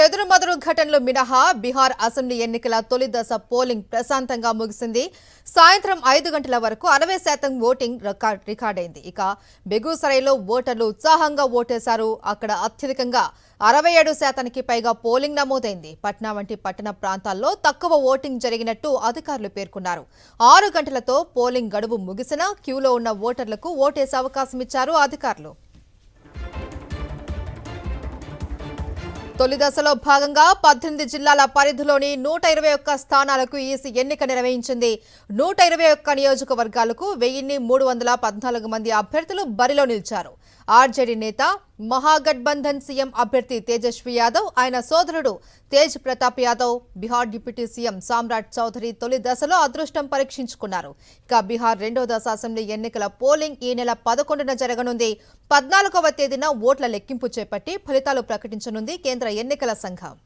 చెదురుమదురు ఘటనలు మినహా బీహార్ అసెంబ్లీ ఎన్నికల తొలి దశ పోలింగ్ ప్రశాంతంగా ముగిసింది. సాయంత్రం 5 గంటల వరకు 60% ఓటింగ్ రికార్డైంది. ఇక బెగూసరైలో ఓటర్లు ఉత్సాహంగా ఓటేశారు. అక్కడ అత్యధికంగా 67%కి పైగా పోలింగ్ నమోదైంది. పట్నా వంటి పట్టణ ప్రాంతాల్లో తక్కువ ఓటింగ్ జరిగినట్టు అధికారులు పేర్కొన్నారు. 6 గంటలతో పోలింగ్ గడువు ముగిసినా క్యూలో ఉన్న ఓటర్లకు ఓటేసే అవకాశం ఇచ్చారు అధికారులు. తొలి దశలో భాగంగా 18 జిల్లాల పరిధిలోని 121 స్థానాలకు ఈసీ ఎన్నిక నిర్వహించింది. 121 నియోజకవర్గాలకు 1314 మంది అభ్యర్థులు బరిలో నిలిచారు. ఆర్జేడీ నేత మహాగఠబంధన్ సీఎం అభ్యర్థి తేజస్వి యాదవ్, ఆయన సోదరుడు తేజ్ ప్రతాప్ యాదవ్, బీహార్ డిప్యూటీ సీఎం సామ్రాట్ చౌదరి తొలి దశలో అదృష్టం పరీక్షించుకున్నారు. ఇక బీహార్ రెండో దశ అసెంబ్లీ ఎన్నికల పోలింగ్ ఈ నెల 11న జరగనుంది. 14వ తేదీన ఓట్ల లెక్కింపు చేపట్టి ఫలితాలు ప్రకటించనుంది కేంద్ర ఎన్నికల సంఘం.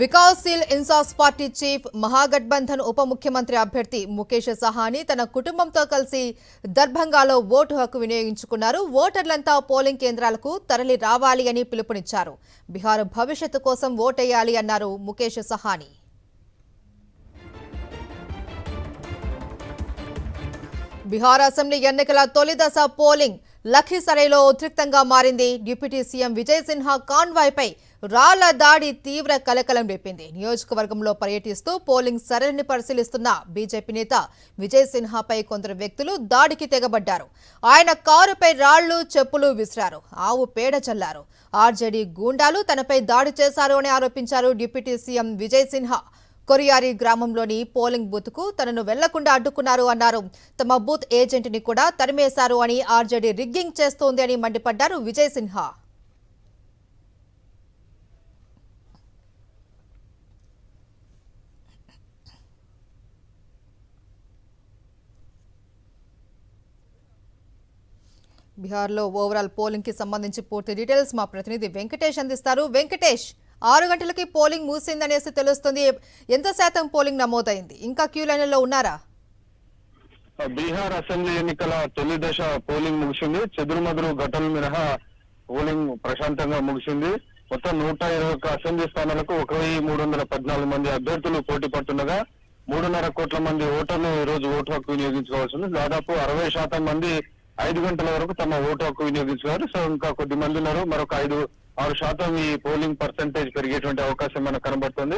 వికాస్శీల్ ఇన్సాఫ్ పార్టీ చీఫ్ మహాగఠబంధన్ ఉప ముఖ్యమంత్రి అభ్యర్థి ముఖేష్ సహానీ తన కుటుంబంతో కలిసి దర్భంగాలో ఓటు హక్కు వినియోగించుకున్నారు. ఓటర్లంతా పోలింగ్ కేంద్రాలకు తరలి రావాలి అని పిలుపునిచ్చారు. బీహార్ భవిష్యత్తు కోసం ఓటేయాలి అన్నారు ముఖేష్ సహానీ. బీహార్ అసెంబ్లీ ఎన్నికల తొలి దశ పోలింగ్ లఖీసరైలో ఉద్రిక్తంగా మారింది. డిప్యూటీ సీఎం విజయ్ సిన్హా కాన్వాయ్పై రాళ్ల దాడి తీవ్ర కలకలం రేపింది. నియోజకవర్గంలో పర్యటిస్తూ పోలింగ్ సరళిని పరిశీలిస్తున్న బీజేపీ నేత విజయ్ సిన్హాపై కొందరు వ్యక్తులు దాడికి తెగబడ్డారు. ఆయన కారుపై రాళ్లు, చెప్పులు విసిరారు, ఆవు పేడ చల్లారు. ఆర్జేడీ గూండాలు తనపై దాడి చేశారు అని ఆరోపించారు డిప్యూటీ సీఎం విజయ్ సిన్హా. కొరియారి గ్రామంలోని పోలింగ్ బూత్ కు తనను వెళ్లకుండా అడ్డుకున్నారు అన్నారు. తమ బూత్ ఏజెంట్ ని కూడా తరిమేశారు అని, ఆర్జేడీ రిగ్గింగ్ చేస్తోంది అని మండిపడ్డారు విజయ్ సిన్హా. బీహార్లో ఓవరాల్ పోలింగ్ కి సంబంధించి పూర్తి డీటెయిల్స్ మా ప్రతినిధి వెంకటేష్ అందిస్తారు. వెంకటేష్, 6 గంటలకి పోలింగ్ ముగిసిందనేసి తెలుస్తుంది. ఎంత శాతం పోలింగ్ నమోదైంది? ఇంకా క్యూ లైన్లో ఉన్నారా? బీహార్ అసెంబ్లీ ఎన్నికల తొలి దశ పోలింగ్ ముగిసింది. చెదురుమదురు ఘటనలు మినహా పోలింగ్ ప్రశాంతంగా ముగిసింది. మొత్తం 121 అసెంబ్లీ స్థానాలకు 1314 మంది అభ్యర్థులు పోటీ పడుతుండగా 3.5 కోట్ల మంది ఓటర్లు ఈ రోజు ఓటు హక్కు వినియోగించుకోవాల్సి ఉంది. దాదాపు 60% మంది 5 గంటల వరకు తమ ఓటు హక్కు వినియోగించుకున్నారు. సో ఇంకా కొద్ది మంది ఉన్నారు. మరొక 5-6% ఈ పోలింగ్ పర్సెంటేజ్ పెరిగేటువంటి అవకాశం మనకు కనబడుతుంది.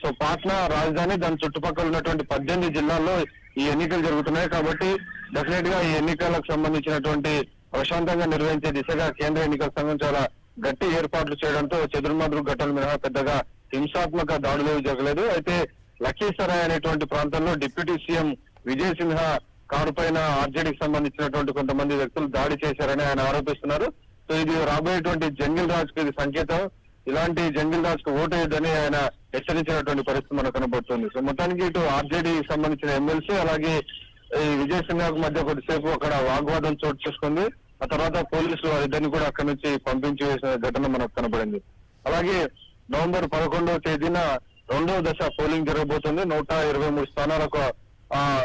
సో పాట్నా రాజధాని, దాని చుట్టుపక్కల ఉన్నటువంటి 18 జిల్లాల్లో ఈ ఎన్నికలు జరుగుతున్నాయి. కాబట్టి డెఫినెట్ గా ఈ ఎన్నికలకు సంబంధించినటువంటి ప్రశాంతంగా నిర్వహించే దిశగా కేంద్ర ఎన్నికల సంఘం చాలా గట్టి ఏర్పాట్లు చేయడంతో చెదురుమదురు ఘటనలు మినహా పెద్దగా హింసాత్మక దాడులు జరగలేదు. అయితే లఖీసరాయ్ అనేటువంటి ప్రాంతంలో deputy CM Vijay Sinha car పైన ఆర్జేడీకి సంబంధించినటువంటి కొంతమంది వ్యక్తులు దాడి చేశారని ఆయన ఆరోపిస్తున్నారు. సో ఇది రాబోయేటువంటి జంగిల్ రాజ్ కు ఇది సంకేతం. ఇలాంటి జంగిల్ రాజ్ కు ఓటేయద్దని ఆయన హెచ్చరించినటువంటి పరిస్థితి మనకు కనబడుతుంది. సో మొత్తానికి ఇటు ఆర్జేడీ సంబంధించిన ఎమ్మెల్సీ అలాగే ఈ విజయ్ సిన్హాకు మధ్య కొద్దిసేపు అక్కడ వాగ్వాదం చోటు చేసుకుంది. ఆ తర్వాత పోలీసులు వారిద్దరిని కూడా అక్కడి నుంచి పంపించి వేసిన ఘటన మనకు కనబడింది. అలాగే నవంబర్ 11వ తేదీన రెండవ దశ పోలింగ్ జరగబోతుంది. 123 స్థానాలకు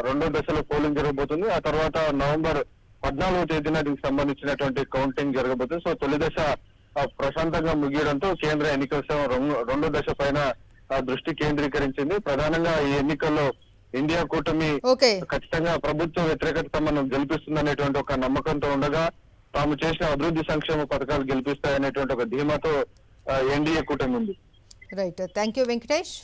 రెండో దశలో పోలింగ్ జరగబోతుంది. ఆ తర్వాత నవంబర్ 14వ తేదీన దీనికి సంబంధించినటువంటి కౌంటింగ్ జరగబోతుంది. సో తొలి దశ ప్రశాంతంగా ముగియడంతో కేంద్ర ఎన్నికల సంఘం రెండో దశ పైన దృష్టి కేంద్రీకరించింది. ప్రధానంగా ఈ ఎన్నికల్లో ఇండియా కూటమి ఖచ్చితంగా ప్రభుత్వ వ్యతిరేకత తమను గెలిపిస్తుందనేటువంటి ఒక నమ్మకంతో ఉండగా తాము చేసిన అభివృద్ధి సంక్షేమ పథకాలు గెలిపిస్తాయనేటువంటి ఒక ధీమాతో ఎన్డీఏ కూటమి ఉంది. Right, thank you Venkatesh.